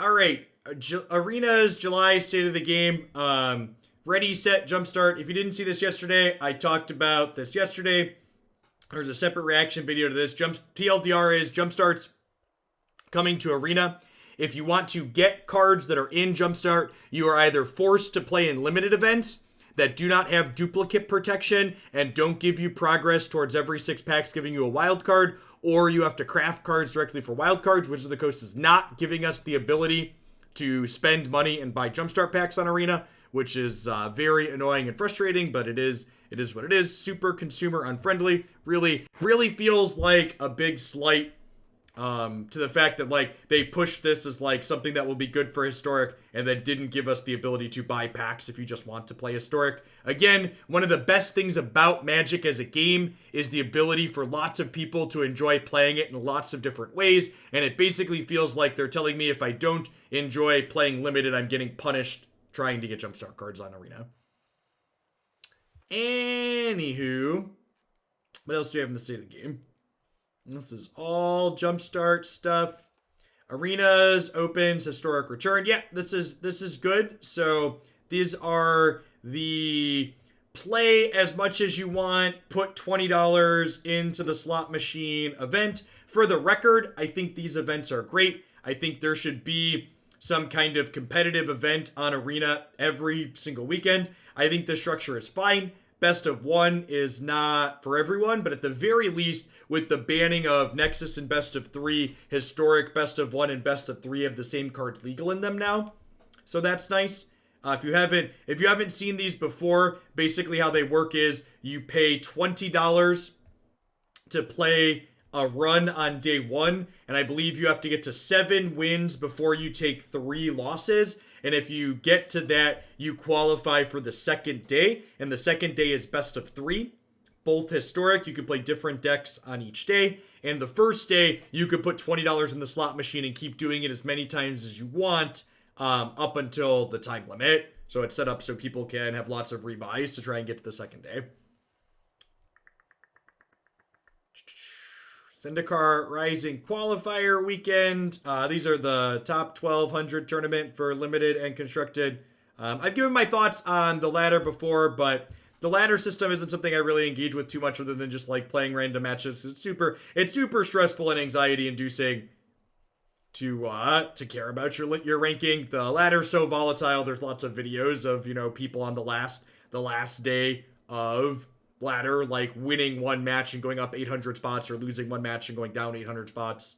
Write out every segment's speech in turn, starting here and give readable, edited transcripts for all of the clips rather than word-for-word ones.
All right, Arena's July State of the Game. Ready, set, jumpstart. If you didn't see this yesterday, I talked about this yesterday. There's a separate reaction video to this. TLDR is Jumpstart's coming to Arena. If you want to get cards that are in Jumpstart, you are either forced to play in limited events that do not have duplicate protection and don't give you progress towards every 6 packs giving you a wild card, or you have to craft cards directly for wild cards. Wizards of the Coast is not giving us the ability to spend money and buy Jumpstart packs on Arena, which is very annoying and frustrating, but it is what it is. Super consumer unfriendly. Really feels like a big slight to the fact that like they pushed this as like something that will be good for Historic and then didn't give us the ability to buy packs if you just want to play Historic. Again, one of the best things about Magic as a game is the ability for lots of people to enjoy playing it in lots of different ways, and it basically feels like they're telling me if I don't enjoy playing limited, I'm getting punished trying to get Jumpstart cards on Arena. Anywho, what else do we have in the state of the game? This is all Jumpstart stuff. Arenas, opens, historic return. Yeah, this is good. So these are the play as much as you want, put $20 into the slot machine event. For the record, I think these events are great. I think there should be some kind of competitive event on Arena every single weekend. I think the structure is fine. Best of one is not for everyone, but at the very least, with the banning of Nexus and best of three, historic best of one and best of three have the same cards legal in them now. So that's nice. If you haven't seen these before, basically how they work is you pay $20 to play a run on day one, and I believe you have to get to 7 wins before you take 3 losses. And if you get to that, you qualify for the second day, and the second day is best of 3. Both historic, you can play different decks on each day. And the first day, you could put $20 in the slot machine and keep doing it as many times as you want up until the time limit. So it's set up so people can have lots of rebuys to try and get to the second day. Zendikar Rising Qualifier Weekend. These are the top 1,200 tournament for limited and constructed. I've given my thoughts on the ladder before, but the ladder system isn't something I really engage with too much other than just like playing random matches. It's super stressful and anxiety inducing to care about your ranking. The ladder's so volatile. There's lots of videos of, people on the last day of ladder, like winning one match and going up 800 spots or losing one match and going down 800 spots.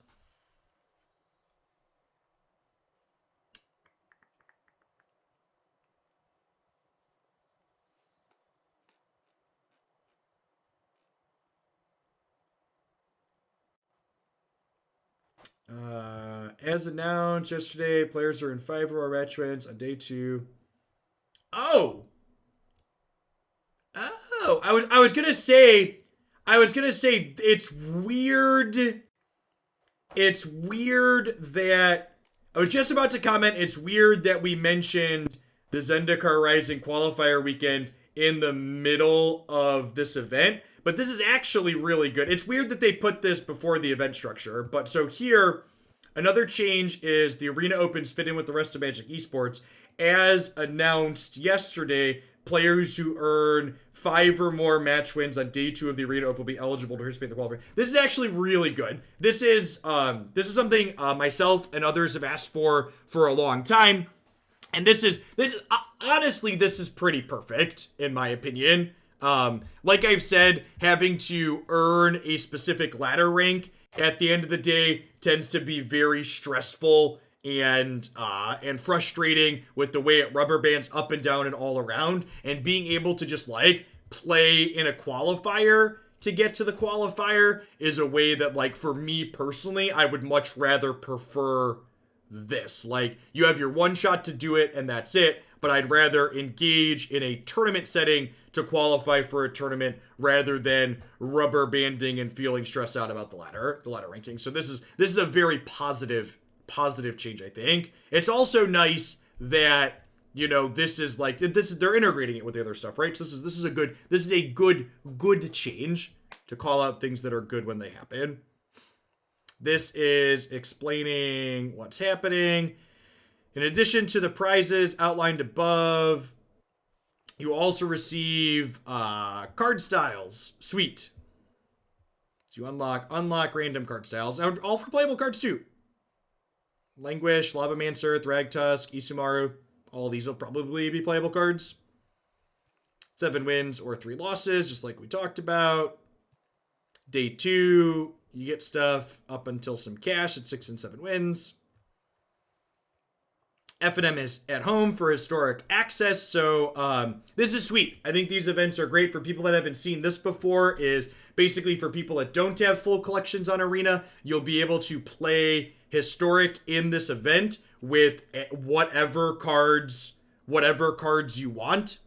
As announced yesterday, players are in 5 or more match wins on day 2. Oh, I was gonna say it's weird. It's weird that I was just about to comment. It's weird that we mentioned the Zendikar Rising qualifier weekend in the middle of this event, but this is actually really good. It's weird that they put this before the event structure, but so here, another change is the Arena Opens fit in with the rest of Magic Esports. As announced yesterday, players who earn 5 or more match wins on day 2 of the Arena Open will be eligible to participate in the qualifier. This is actually really good. This is something myself and others have asked for a long time, and this is honestly, this is pretty perfect in my opinion. Like I've said, having to earn a specific ladder rank at the end of the day tends to be very stressful and frustrating with the way it rubber bands up and down and all around, and being able to just like play in a qualifier to get to the qualifier is a way that, like, for me personally, I would much rather prefer this. Like, you have your one shot to do it and that's it, but I'd rather engage in a tournament setting to qualify for a tournament rather than rubber banding and feeling stressed out about the ladder ranking. So this is a very positive change, I think. It's also nice that, this is like, they're integrating it with the other stuff, right? So this is a good change to call out things that are good when they happen. This is explaining what's happening. In addition to the prizes outlined above, you also receive card styles. Sweet. So you unlock random card styles. All for playable cards too. Languish, Lavamancer, Thragtusk, Isumaru. All of these will probably be playable cards. 7 wins or 3 losses, just like we talked about. Day 2, you get stuff up until some cash at 6 and 7 wins. F&M is at home for historic access, so this is sweet. I think these events are great for people that haven't seen this before. Is basically for people that don't have full collections on Arena, you'll be able to play historic in this event with whatever cards you want.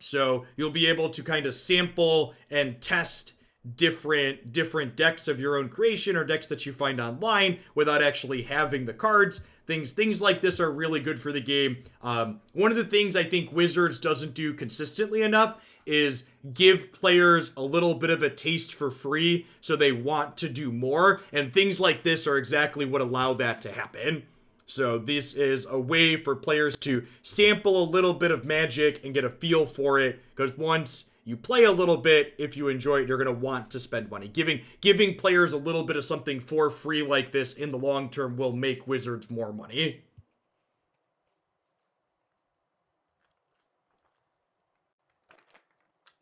So you'll be able to kind of sample and test different decks of your own creation or decks that you find online without actually having the cards. Things like this are really good for the game. One of the things I think Wizards doesn't do consistently enough is give players a little bit of a taste for free so they want to do more, and things like this are exactly what allow that to happen. So this is a way for players to sample a little bit of Magic and get a feel for it, because once you play a little bit, if you enjoy it, you're going to want to spend money. Giving players a little bit of something for free like this in the long term will make Wizards more money.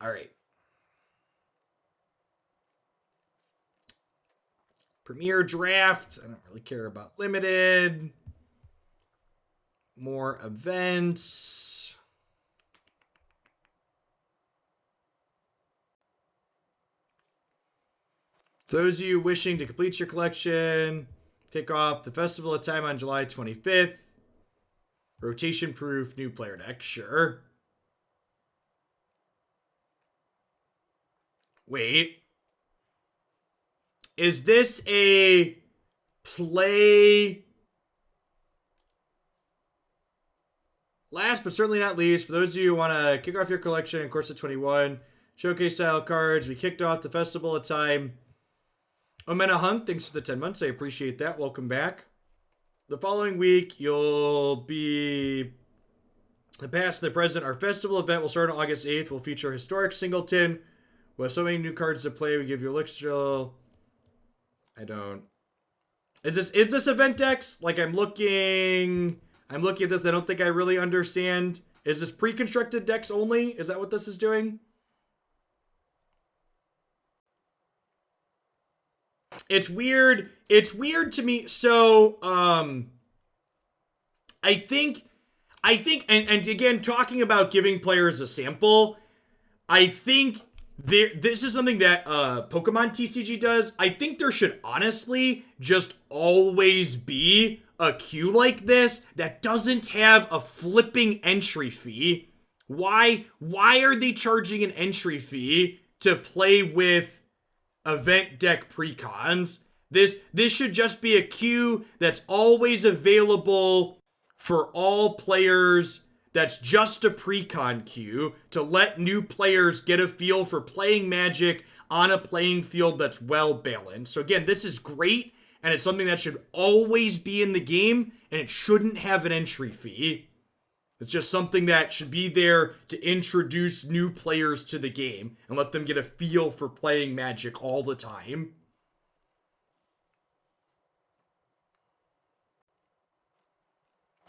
All right. Premier Draft. I don't really care about Limited. More events. Those of you wishing to complete your collection, kick off the Festival of Time on July 25th. Rotation-proof new player deck, sure. Wait. Is this a play? Last but certainly not least, for those of you who want to kick off your collection in Course of 21, showcase style cards, we kicked off the Festival of Time. Omena Hunk, thanks for the 10 months. I appreciate that. Welcome back. The following week, you'll be the past and the present. Our festival event will start on August 8th. We'll feature Historic Singleton. With so many new cards to play, we give you Elixir. Is this event decks? Like I'm looking at this. I don't think I really understand. Is this pre-constructed decks only? Is that what this is doing? It's weird. It's weird to me. So, I think, and again, talking about giving players a sample, I think this is something that Pokemon TCG does. I think there should honestly just always be a queue like this that doesn't have a flipping entry fee. Why are they charging an entry fee to play with event deck precons? This should just be a queue that's always available for all players. That's just a precon queue to let new players get a feel for playing Magic on a playing field that's well balanced. So again, this is great, and it's something that should always be in the game, and it shouldn't have an entry fee. It's just something that should be there to introduce new players to the game and let them get a feel for playing Magic all the time.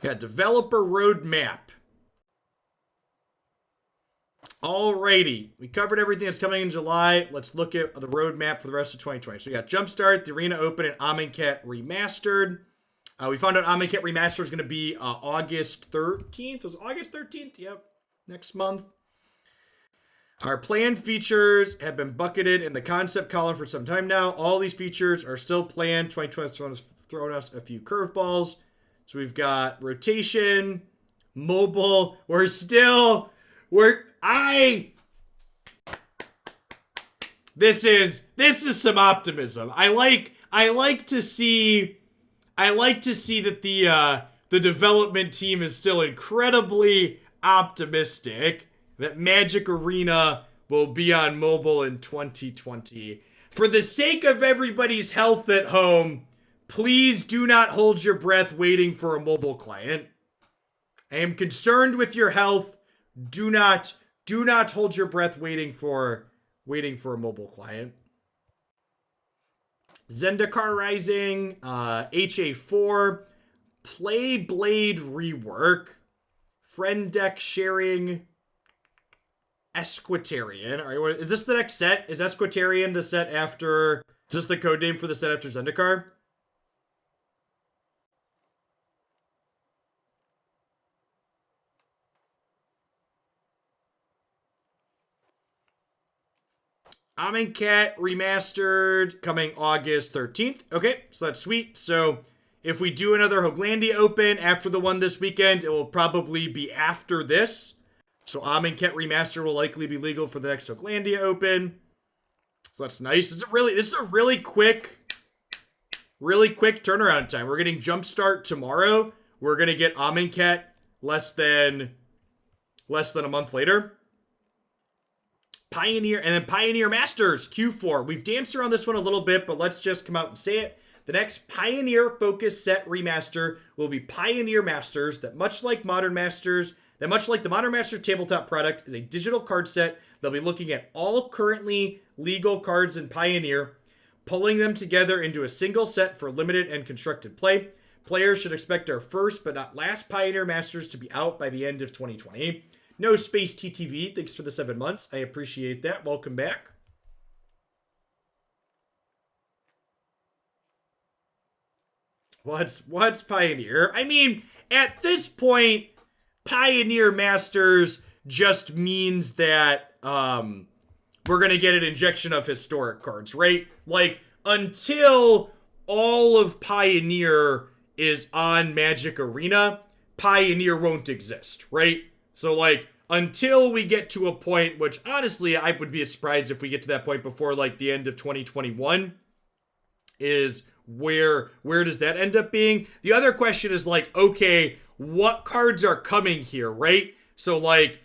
Yeah, developer roadmap. Alrighty, we covered everything that's coming in July. Let's look at the roadmap for the rest of 2020. So we got Jumpstart, the Arena Open, and Amonkhet Remastered. We found out Amonkhet Remastered is going to be August 13th. Was it August 13th? Yep, next month. Our planned features have been bucketed in the concept column for some time now. All these features are still planned. 2020 has thrown us a few curveballs. So we've got rotation, mobile. This is some optimism. I like to see that the development team is still incredibly optimistic that Magic Arena will be on mobile in 2020. For the sake of everybody's health at home, Please do not hold your breath waiting for a mobile client. I am concerned with your health. Do not hold your breath waiting for a mobile client. Zendikar Rising, HA4, Playblade Rework, Friend Deck Sharing, Esquitarian. All right, is this the next set? Is Esquitarian the set after... Is this the code name for the set after Zendikar? Amonkhet Remastered coming August 13th. Okay, so that's sweet. So if we do another Hoaglandia Open after the one this weekend, it will probably be after this. So Amonkhet Remastered will likely be legal for the next Hoaglandia Open. So that's nice. This is a really quick turnaround time. We're getting Jumpstart tomorrow. We're gonna get Amonkhet less than a month later. Pioneer, and then Pioneer Masters Q4. We've danced around this one a little bit, but let's just come out and say it. The next Pioneer Focus Set Remaster will be Pioneer Masters, that much like the Modern Masters tabletop product is a digital card set. They'll be looking at all currently legal cards in Pioneer, pulling them together into a single set for limited and constructed play. Players should expect our first but not last Pioneer Masters to be out by the end of 2020. No Space TTV, thanks for the 7 months. I appreciate that. Welcome back. What's Pioneer? I mean, at this point, Pioneer Masters just means that we're going to get an injection of historic cards, right? Like, until all of Pioneer is on Magic Arena, Pioneer won't exist, right? So, like, until we get to a point, which honestly, I would be surprised if we get to that point before, like, the end of 2021, is where does that end up being? The other question is, like, okay, what cards are coming here, right? So, like,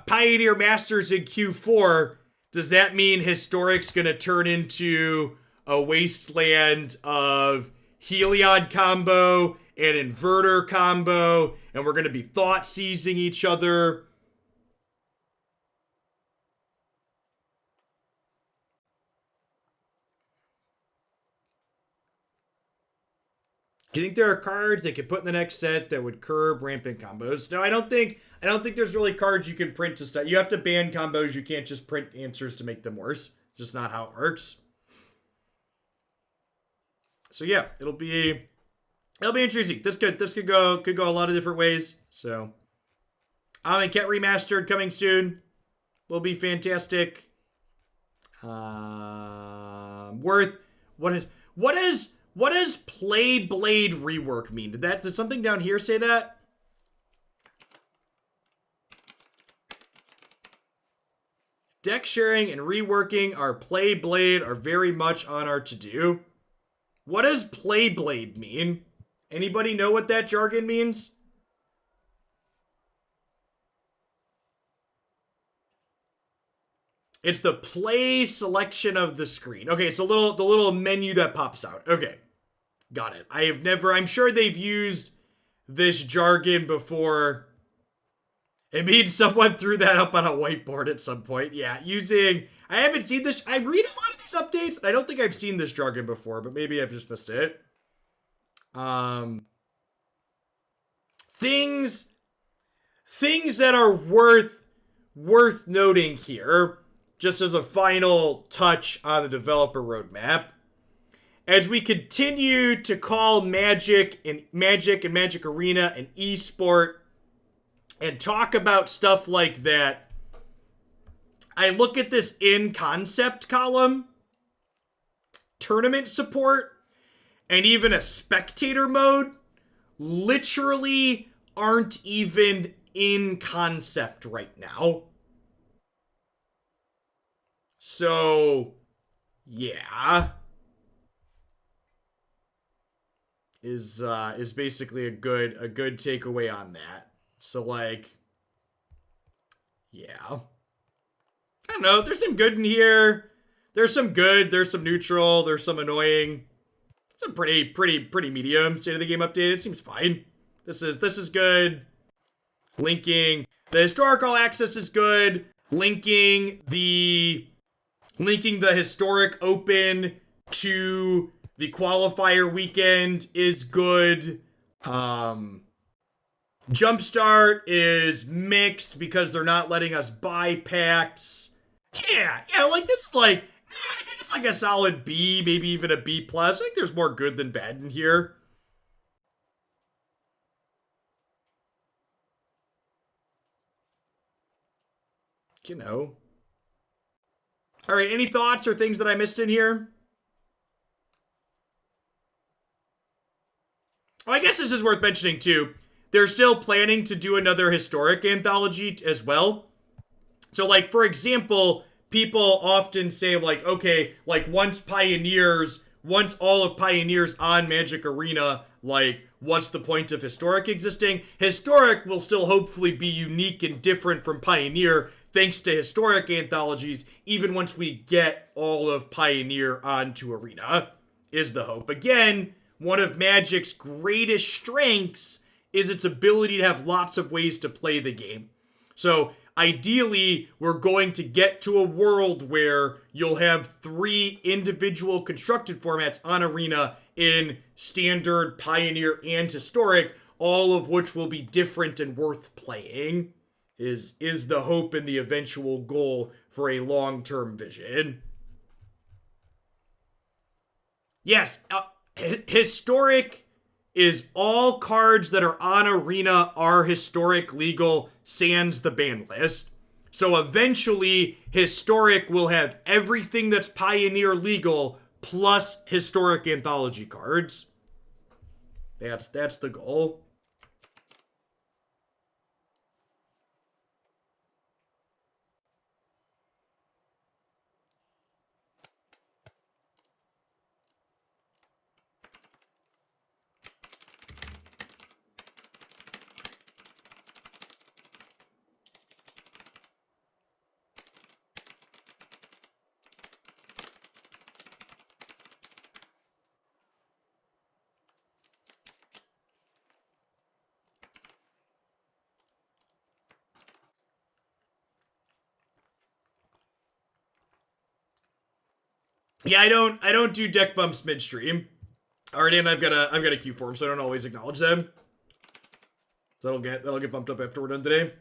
Pioneer Masters in Q4, does that mean Historic's gonna turn into a wasteland of Heliod combo and Inverter combo, and we're gonna be thought seizing each other? Do you think there are cards they could put in the next set that would curb rampant combos? No, I don't think there's really cards you can print to stuff. You have to ban combos. You can't just print answers to make them worse. Just not how it works. So yeah, it'll be interesting. This could go a lot of different ways. So Amonkhet Remastered coming soon. Will be fantastic. Worth. What does Playblade Rework mean? Did something down here say that? Deck sharing and reworking our Playblade are very much on our to-do. What does Playblade mean? Anybody know what that jargon means? It's the play selection of the screen. Okay, it's the little menu that pops out. Okay. Got it. I'm sure they've used this jargon before. It means someone threw that up on a whiteboard at some point. Yeah, I haven't seen this. I read a lot of these updates, and I don't think I've seen this jargon before, but maybe I've just missed it. Things that are worth noting here, just as a final touch on the developer roadmap. As we continue to call Magic and Magic Arena an esport and talk about stuff like that, I look at this in concept column, tournament support, and even a spectator mode literally aren't even in concept right now. So, yeah. Is basically a good takeaway on that. So, like, yeah. I don't know, there's some good in here. There's some good, there's some neutral, there's some annoying. It's a pretty medium state of the game update. It seems fine. This is good. Linking the historical access is good. Linking the historic open to the qualifier weekend is good. Jumpstart is mixed because they're not letting us buy packs. Yeah, like this is like, I think it's like a solid B, maybe even a B plus. I think there's more good than bad in here. You know. All right, any thoughts or things that I missed in here? Oh, I guess this is worth mentioning too. They're still planning to do another historic anthology as well. So, like, for example, people often say, like, okay, like, once all of Pioneers on Magic Arena, like, what's the point of Historic existing? Historic will still hopefully be unique and different from Pioneer, thanks to Historic anthologies, even once we get all of Pioneer onto Arena, is the hope. Again, one of Magic's greatest strengths is its ability to have lots of ways to play the game. So, ideally, we're going to get to a world where you'll have 3 individual constructed formats on Arena in Standard, Pioneer, and Historic, all of which will be different and worth playing, is the hope and the eventual goal for a long-term vision. Yes, Historic is all cards that are on Arena are Historic legal, sans the ban list. So eventually, Historic will have everything that's Pioneer legal plus Historic anthology cards. That's the goal. Yeah, I don't do deck bumps midstream. Already, and I've got a queue for them, so I don't always acknowledge them. So that'll get bumped up after we're done today.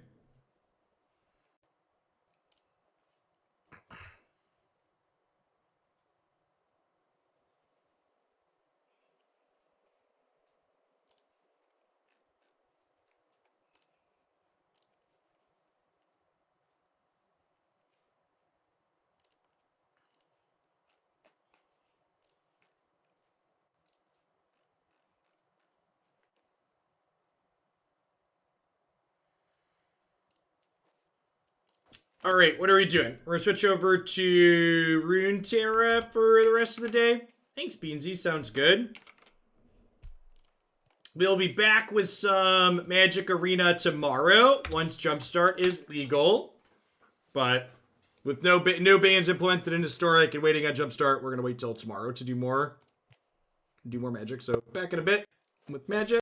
All right, what are we doing? We're gonna switch over to Runeterra for the rest of the day. Thanks, Beansy. Sounds good. We'll be back with some Magic Arena tomorrow once Jumpstart is legal. But with no bans implemented in Historic and waiting on Jumpstart, we're gonna wait till tomorrow to do more Magic. So back in a bit with Magic.